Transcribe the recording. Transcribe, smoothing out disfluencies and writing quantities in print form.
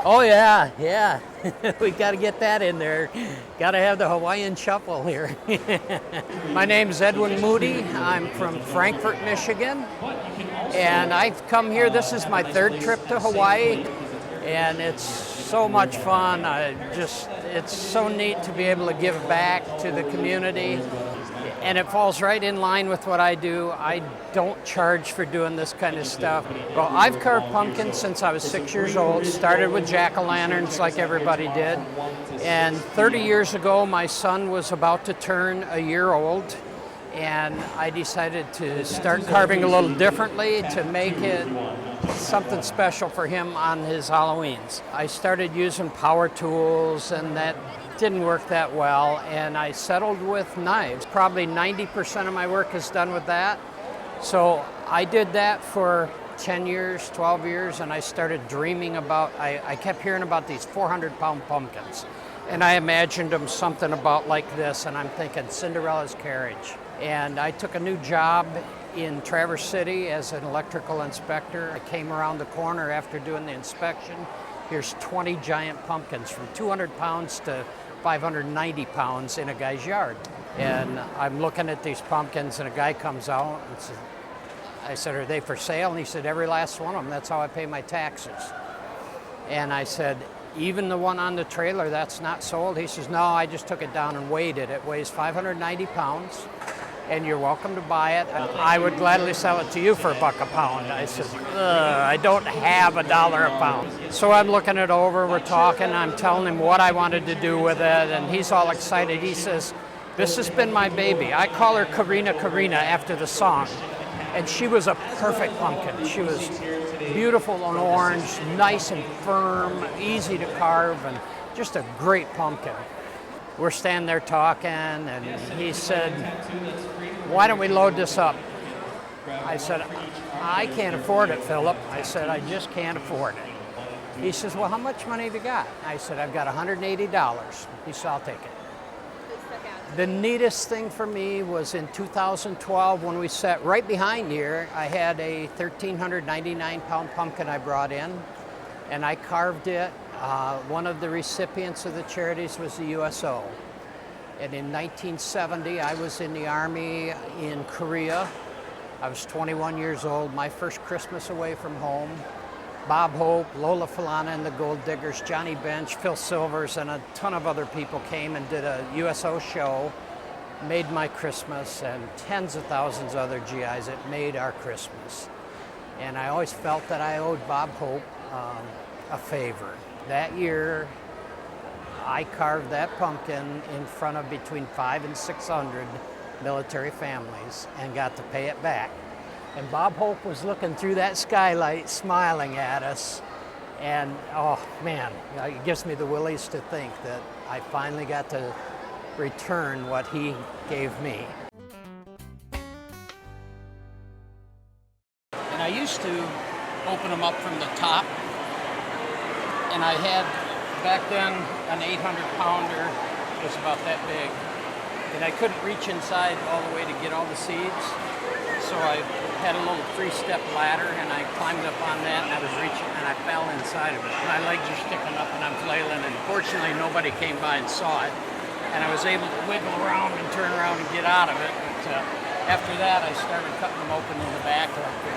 Oh yeah, yeah. We got to get that in there. Got to have the Hawaiian shuffle here. My name's Ed Moody. I'm from Frankfort, Michigan, and I've come here. This is my third trip to Hawaii, and it's so much fun. It's so neat to be able to give back to the community. And it falls right in line with what I do. I don't charge for doing this kind of stuff. Well, I've carved pumpkins since I was 6 years old. Started with jack-o'-lanterns like everybody did. And 30 years ago, my son was about to turn a year old. And I decided to start carving a little differently to make it something special for him on his Halloweens. I started using power tools, and that didn't work that well, and I settled with knives. Probably 90% of my work is done with that. So I did that for 10 years, 12 years, and I started dreaming about, I kept hearing about these 400-pound pumpkins, and I imagined them something about like this, and I'm thinking Cinderella's carriage. And I took a new job in Traverse City as an electrical inspector. I came around the corner after doing the inspection. Here's 20 giant pumpkins from 200 pounds to 590 pounds in a guy's yard. And I'm looking at these pumpkins, and a guy comes out and says, I said, are they for sale? And he said, every last one of them. That's how I pay my taxes. And I said, even the one on the trailer, that's not sold? He says, no, I just took it down and weighed it. It weighs 590 pounds. And you're welcome to buy it. I would gladly sell it to you for $1 a pound. I said, I don't have $1 a pound. So I'm looking it over, we're talking, I'm telling him what I wanted to do with it, and he's all excited. He says, this has been my baby. I call her Karina Karina after the song. And she was a perfect pumpkin. She was beautiful and orange, nice and firm, easy to carve, and just a great pumpkin. We're standing there talking, and he said, why don't we load this up? I said, I can't afford it, Philip. I said, I just can't afford it. He says, well, how much money have you got? I said, I've got $180. He said, I'll take it. The neatest thing for me was in 2012 when we sat right behind here. I had a 1,399-pound pumpkin I brought in, and I carved it. One of the recipients of the charities was the USO. And in 1970, I was in the Army in Korea. I was 21 years old, my first Christmas away from home. Bob Hope, Lola Falana and the Gold Diggers, Johnny Bench, Phil Silvers, and a ton of other people came and did a USO show, made my Christmas, and tens of thousands of other GIs that made our Christmas. And I always felt that I owed Bob Hope a favor. That year, I carved that pumpkin in front of between 500 and 600 military families and got to pay it back. And Bob Hope was looking through that skylight, smiling at us. And oh man, it gives me the willies to think that I finally got to return what he gave me. And I used to open them up from the top. And I had, back then, an 800-pounder. It was about that big. And I couldn't reach inside all the way to get all the seeds. So I had a little 3-step ladder, and I climbed up on that, and I was reaching, and I fell inside of it. My legs are sticking up, and I'm flailing, and fortunately, nobody came by and saw it. And I was able to wiggle around and turn around and get out of it. But after that, I started cutting them open in the back like this.